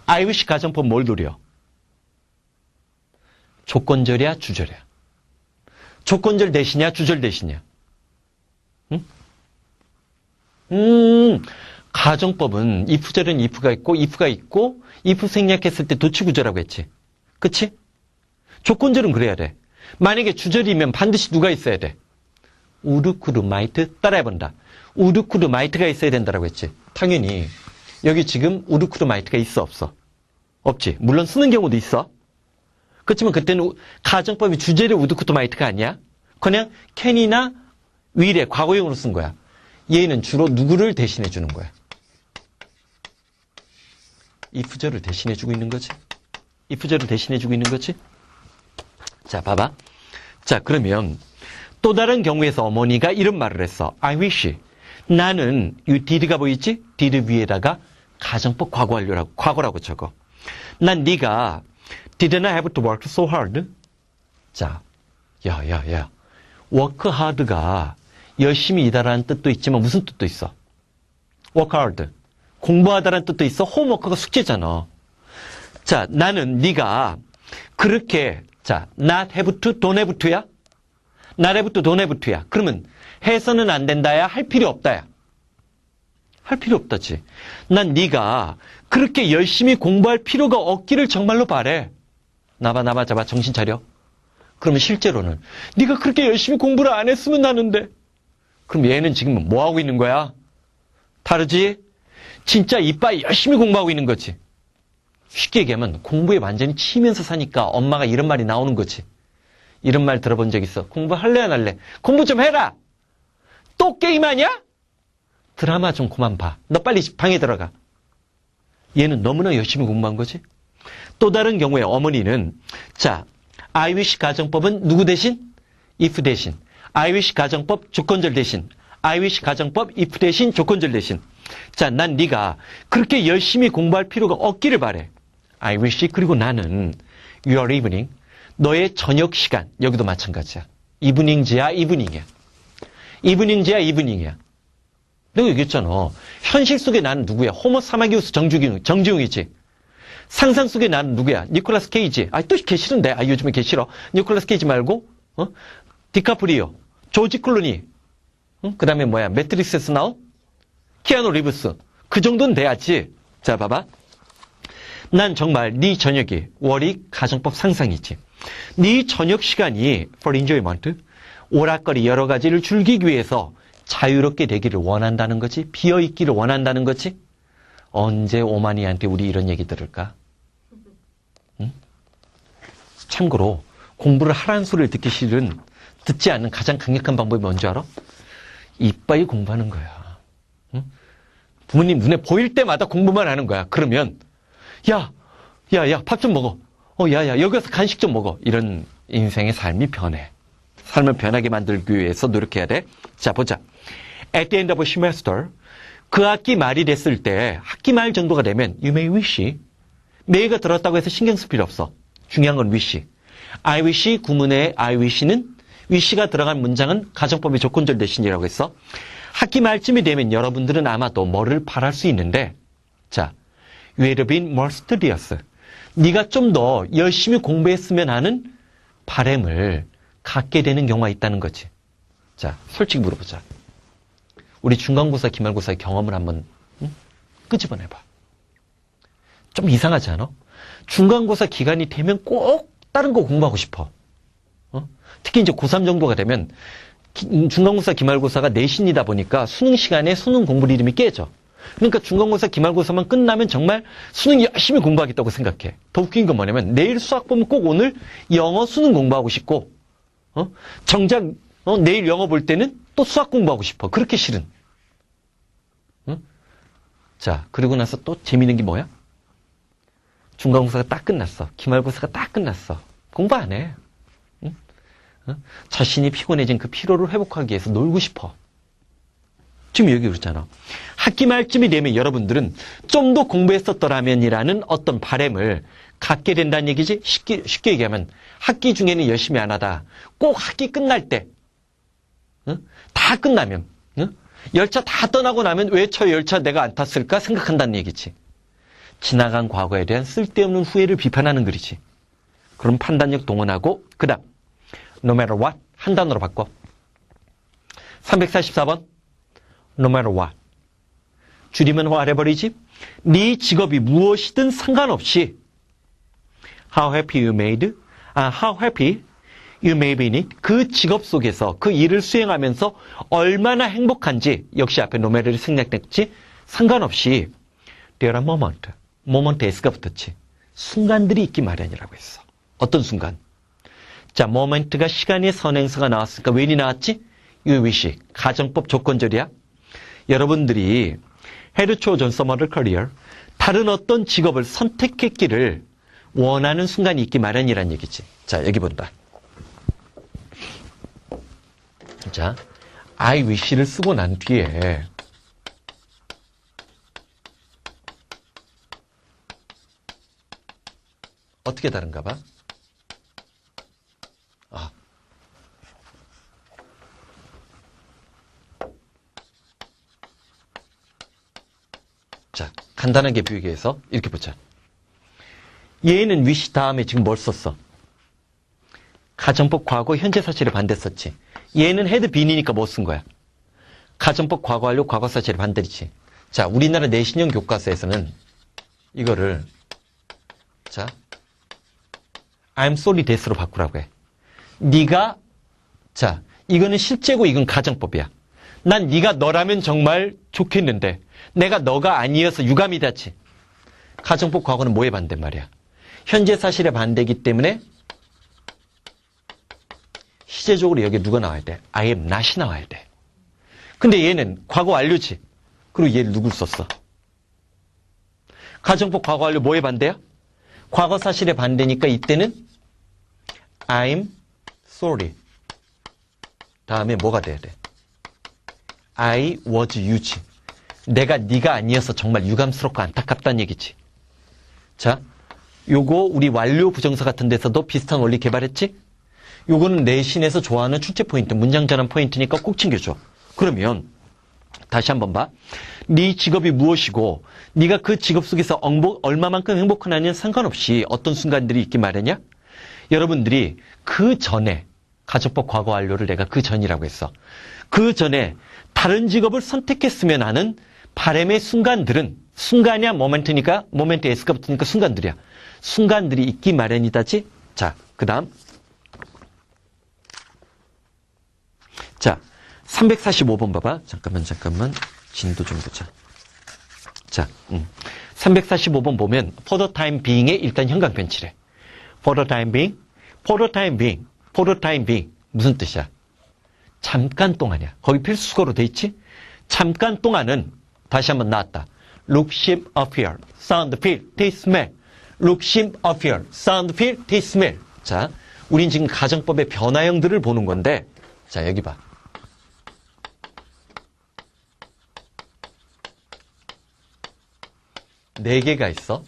I wish 가정법 뭘 노려? 조건절이야, 주절이야? 조건절 대신이야, 주절 대신이야? 응? 가정법은 if절은 if가 있고 if 생략했을 때 도치구절이라고 했지. 그치? 조건절은 그래야 돼. 만약에 주절이면 반드시 누가 있어야 돼? 우르쿠르 마이트 따라해본다. 우르쿠르 마이트가 있어야 된다라고 했지. 당연히 여기 지금 우르쿠르 마이트가 있어 없어? 없지. 물론 쓰는 경우도 있어. 그렇지만 그때는 가정법이 주절의 우르쿠르 마이트가 아니야. 그냥 캔이나 윌의 과거형으로 쓴 거야. 얘는 주로 누구를 대신해 주는 거야? if절을 대신해 주고 있는 거지. if절을 대신해 주고 있는 거지. 자, 봐봐. 자, 그러면 또 다른 경우에서 어머니가 이런 말을 했어. I wish. 나는 이 did가 보이지? did 위에다가 가정법 과거 완료라고, 과거라고 적어. 난 네가 didn't have to work so hard. 자, 야. work hard가 열심히 일하라는 뜻도 있지만 무슨 뜻도 있어? work hard. 공부하다라는 뜻도 있어. 홈워크가 숙제잖아. 자, 나는 네가 그렇게 자, not have to, don't have to야? not have to, don't have to야. 그러면 해서는 안 된다야, 할 필요 없다야. 할 필요 없다지. 난 네가 그렇게 열심히 공부할 필요가 없기를 정말로 바래. 나봐, 정신 차려. 그러면 실제로는 네가 그렇게 열심히 공부를 안 했으면 하는데. 그럼 얘는 지금 뭐 하고 있는 거야? 다르지? 진짜 이빠이 열심히 공부하고 있는 거지. 쉽게 얘기하면 공부에 완전히 치면서 사니까 엄마가 이런 말이 나오는 거지. 이런 말 들어본 적 있어. 공부할래 안 할래? 공부 좀 해라. 또 게임하냐? 드라마 좀 그만 봐. 너 빨리 방에 들어가. 얘는 너무나 열심히 공부한 거지. 또 다른 경우에 어머니는 자, I wish 가정법은 누구 대신? if 대신. I wish 가정법 조건절 대신. I wish 가정법 if 대신 조건절 대신. 자, 난 네가 그렇게 열심히 공부할 필요가 없기를 바래. I wish 그리고 나는 your evening 너의 저녁 시간 여기도 마찬가지야. evening지야 evening이야. evening지야 evening이야. 내가 얘기했잖아. 현실 속에 나는 누구야? 호모 사마기우스 정주영이지. 상상 속에 나는 누구야? 니콜라스 케이지. 또 걔 싫은데. 요즘에 걔 싫어. 니콜라스 케이지 말고 디카프리오, 조지 클루니. 그 다음에 뭐야? 매트릭스에서 나온 키아누 리브스. 그 정도는 돼야지. 자, 봐봐. 난 정말 네 저녁이 월이 가정법 상상이지. 네 저녁 시간이 for enjoyment, 오락거리 여러 가지를 즐기기 위해서 자유롭게 되기를 원한다는 거지. 비어있기를 원한다는 거지. 언제 오마니한테 우리 이런 얘기 들을까? 응? 참고로 공부를 하라는 소리를 듣기 싫은 듣지 않는 가장 강력한 방법이 뭔지 알아? 이빠이 공부하는 거야. 응? 부모님 눈에 보일 때마다 공부만 하는 거야. 그러면 야, 밥 좀 먹어. 여기 와서 간식 좀 먹어. 이런 인생의 삶이 변해. 삶을 변하게 만들기 위해서 노력해야 돼. 자, 보자. At the end of a semester, 그 학기 말이 됐을 때 학기 말 정도가 되면 you may wish. may가 들었다고 해서 신경 쓸 필요 없어. 중요한 건 wish. I wish 구문의 I wish는 wish가 들어간 문장은 가정법의 조건절 대신이라고 했어. 학기 말쯤이 되면 여러분들은 아마도 뭐를 바랄 수 있는데 자, you had been more studious. 네가 좀 더 열심히 공부했으면 하는 바람을 갖게 되는 경우가 있다는 거지. 자, 솔직히 물어보자. 우리 중간고사, 기말고사의 경험을 한번 끄집어내봐. 좀 이상하지 않아? 중간고사 기간이 되면 꼭 다른 거 공부하고 싶어. 특히 이제 고3 정도가 되면 중간고사, 기말고사가 내신이다 보니까 수능 시간에 수능 공부 리듬이 깨져. 그러니까 중간고사, 기말고사만 끝나면 정말 수능 열심히 공부하겠다고 생각해. 더 웃긴 건 뭐냐면 내일 수학 보면 꼭 오늘 영어 수능 공부하고 싶고 정작 내일 영어 볼 때는 또 수학 공부하고 싶어. 그렇게 싫은. 자, 그리고 나서 또 재미있는 게 뭐야? 중간고사가 딱 끝났어. 기말고사가 딱 끝났어. 공부 안 해. 자신이 피곤해진 그 피로를 회복하기 위해서 놀고 싶어. 지금 여기 그렇잖아. 학기 말쯤이 되면 여러분들은 좀 더 공부했었더라면이라는 어떤 바람을 갖게 된다는 얘기지. 쉽게 얘기하면 학기 중에는 열심히 안 하다. 꼭 학기 끝날 때 다 끝나면 열차 다 떠나고 나면 왜 저 열차 내가 안 탔을까 생각한다는 얘기지. 지나간 과거에 대한 쓸데없는 후회를 비판하는 글이지. 그럼 판단력 동원하고 그 다음 no matter what 한 단어로 바꿔. 344번 no matter what 줄이면 whatever이지. 네 직업이 무엇이든 상관없이 how happy you made how happy you may be in it. 그 직업 속에서 그 일을 수행하면서 얼마나 행복한지 역시 앞에 no matter이 생략됐지. 상관없이 there are moment s가 붙었지. 순간들이 있기 마련이라고 했어. 어떤 순간? 자, moment가 시간의 선행사가 나왔으니까 when이 나왔지? you wish 가정법 조건절이야. 여러분들이 had chosen some other career 다른 어떤 직업을 선택했기를 원하는 순간이 있기 마련이란 얘기지. 자, 여기 본다. 자, I wish를 쓰고 난 뒤에 어떻게 다른가 봐. 자, 간단하게 비교해서 이렇게 보자. 얘는 wish 다음에 지금 뭘 썼어? 가정법 과거 현재 사실에 반대 썼지. 얘는 had been이니까 뭐 쓴 거야? 가정법 과거 완료 과거 사실의 반대이지. 자, 우리나라 내신형 교과서에서는 이거를 자, I'm sorry that으로 바꾸라고 해. 네가 자, 이거는 실제고 이건 가정법이야. 난 네가 너라면 정말 좋겠는데 내가 너가 아니어서 유감이 닿지. 가정법 과거는 뭐에 반대 말이야? 현재 사실의 반대이기 때문에 시제적으로 여기 누가 나와야 돼? I am not이 나와야 돼. 근데 얘는 과거 완료지. 그리고 얘를 누굴 썼어? 가정법 과거 완료 뭐에 반대야? 과거 사실의 반대니까 이때는 I'm sorry. 다음에 뭐가 돼야 돼? I was you지. 내가 네가 아니어서 정말 유감스럽고 안타깝다는 얘기지. 자, 요거 우리 완료 부정사 같은 데서도 비슷한 원리 개발했지? 요거는 내신에서 좋아하는 출제 포인트, 문장 전환 포인트니까 꼭 챙겨줘. 그러면 다시 한번 봐. 네 직업이 무엇이고 네가 그 직업 속에서 얼마만큼 행복하냐는 상관없이 어떤 순간들이 있기 마련이야? 여러분들이 그 전에 가정법 과거 완료를 내가 그 전이라고 했어. 그 전에 다른 직업을 선택했으면 하는 바람의 순간들은 순간이야 모멘트니까 모멘트 S가 붙으니까 순간들이야. 순간들이 있기 마련이다지. 자, 그 다음 자 345번 봐봐. 잠깐만 진도 좀 보자. 자 345번 보면 for the time being에 일단 형광펜칠해. for the time being, for the time being, for the time being 무슨 뜻이야? 잠깐 동안이야. 거기 필수적으로 돼 있지? 잠깐 동안은 다시 한번 나왔다. look, shape, appear, sound, feel, taste, smell. look, shape, appear, sound, feel, taste, smell. 자, 우린 지금 가정법의 변화형들을 보는 건데, 자, 여기 봐. 네 개가 있어.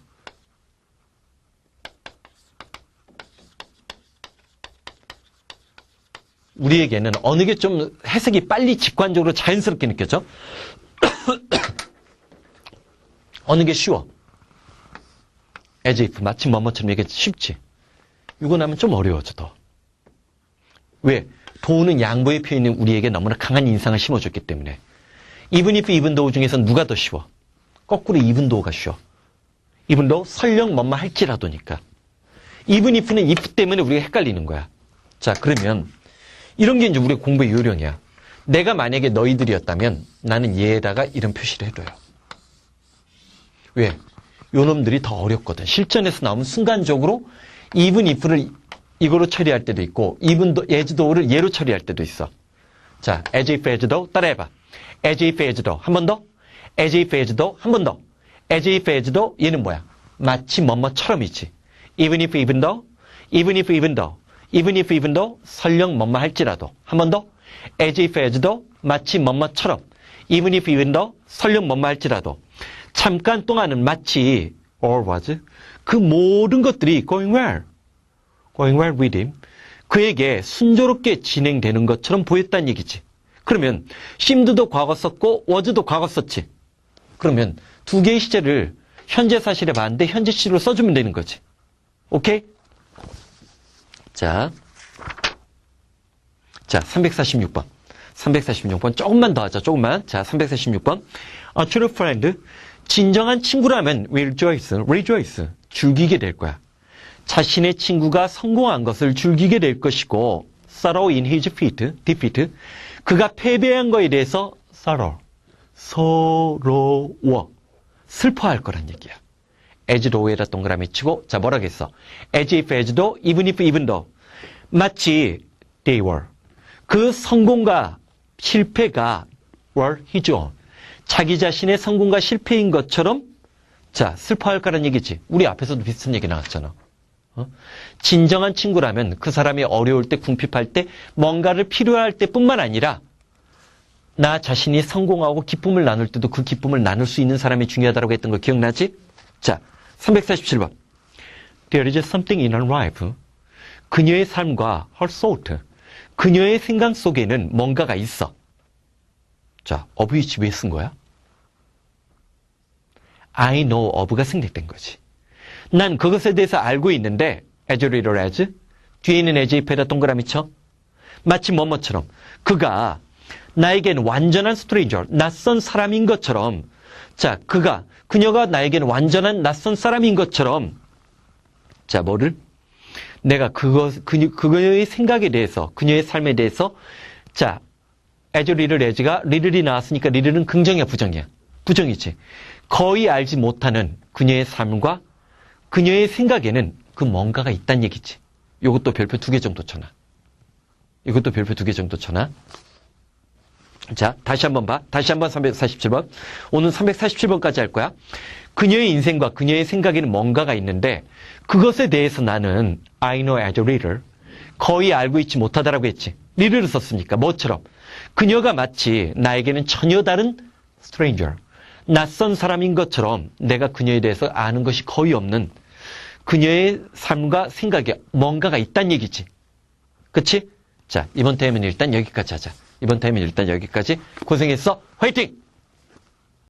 우리에게는 어느 게 좀 해석이 빨리 직관적으로 자연스럽게 느껴져? 어느 게 쉬워? as if 마치 뭐뭐처럼 얘기해 쉽지. 이거 나면 좀 어려워져 더. 왜? 도우는 양보의 표현이 우리에게 너무나 강한 인상을 심어줬기 때문에. even if, even though 중에서 누가 더 쉬워? 거꾸로 even though가 쉬워. even though 설령 뭐뭐 할지라도니까. even if는 if 때문에 우리가 헷갈리는 거야. 자, 그러면 이런 게 이제 우리 공부의 요령이야. 내가 만약에 너희들이었다면 나는 얘에다가 이런 표시를 해둬요. 왜? 요 놈들이 더 어렵거든. 실전에서 나오면 순간적으로 even if를 이거로 처리할 때도 있고 even as though를 얘로 처리할 때도 있어. 자, as if as though 따라해봐. as if as though 한 번 더. as if as though 한 번 더. as if as though 얘는 뭐야? 마치 뭐뭐처럼이지. even if even though even if even though even if even though 설령 뭐뭐 할지라도 한 번 더. as if as though 마치 뭐뭐처럼 even if even though 설령 뭐뭐 할지라도 잠깐 동안은 마치 or was 그 모든 것들이 going well with him 그에게 순조롭게 진행되는 것처럼 보였다는 얘기지. 그러면 seemed도 과거 썼고 was도 과거 썼지. 그러면 두 개의 시제를 현재 사실에 반대 현재 시제로 써주면 되는 거지. 오케이? 자 346번. 346번 조금만 더 하자. 조금만. 자, 346번. A true friend. 진정한 친구라면 rejoice. 즐기게 될 거야. 자신의 친구가 성공한 것을 즐기게 될 것이고 sorrow in his defeat. 그가 패배한 거에 대해서 서러워. 슬퍼할 거란 얘기야. as though에다 동그라미 치고 자, 뭐라겠어? as if as though, even if even though. 마치 they were. 그 성공과 실패가 were his own. 자기 자신의 성공과 실패인 것처럼 자, 슬퍼할 거란 얘기지. 우리 앞에서도 비슷한 얘기 나왔잖아. 진정한 친구라면 그 사람이 어려울 때 궁핍할 때 뭔가를 필요할 때뿐만 아니라 나 자신이 성공하고 기쁨을 나눌 때도 그 기쁨을 나눌 수 있는 사람이 중요하다고 했던 거 기억나지? 자, 347번. There is something in her life. 그녀의 삶과 her thought. 그녀의 생각 속에는 뭔가가 있어. 자, of which 왜 쓴 거야? I know of가 생략된 거지. 난 그것에 대해서 알고 있는데 as little as 뒤에 있는 as if에다 동그라미 쳐. 마치 뭐뭐처럼. 그가 나에겐 완전한 스트레인저, 낯선 사람인 것처럼. 자, 그녀가 나에겐 완전한 낯선 사람인 것처럼. 자, 뭐를? 내가 그녀의 생각에 대해서, 그녀의 삶에 대해서, 자, as little as가 little이 나왔으니까 little은 긍정이야, 부정이야? 부정이지. 거의 알지 못하는 그녀의 삶과 그녀의 생각에는 그 뭔가가 있다는 얘기지. 이것도 별표 2개 정도 쳐놔. 이것도 별표 2개 정도 쳐놔. 자, 다시 한번 봐. 다시 한번 347번. 오늘 347번까지 할 거야. 그녀의 인생과 그녀의 생각에는 뭔가가 있는데 그것에 대해서 나는 I know as little. 거의 알고 있지 못하다라고 했지. little를 썼으니까 뭐처럼. 그녀가 마치 나에게는 전혀 다른 stranger. 낯선 사람인 것처럼 내가 그녀에 대해서 아는 것이 거의 없는 그녀의 삶과 생각에 뭔가가 있다는 얘기지. 그치? 자, 이번 타임은 일단 여기까지 하자. 이번 타임은 일단 여기까지. 고생했어. 화이팅!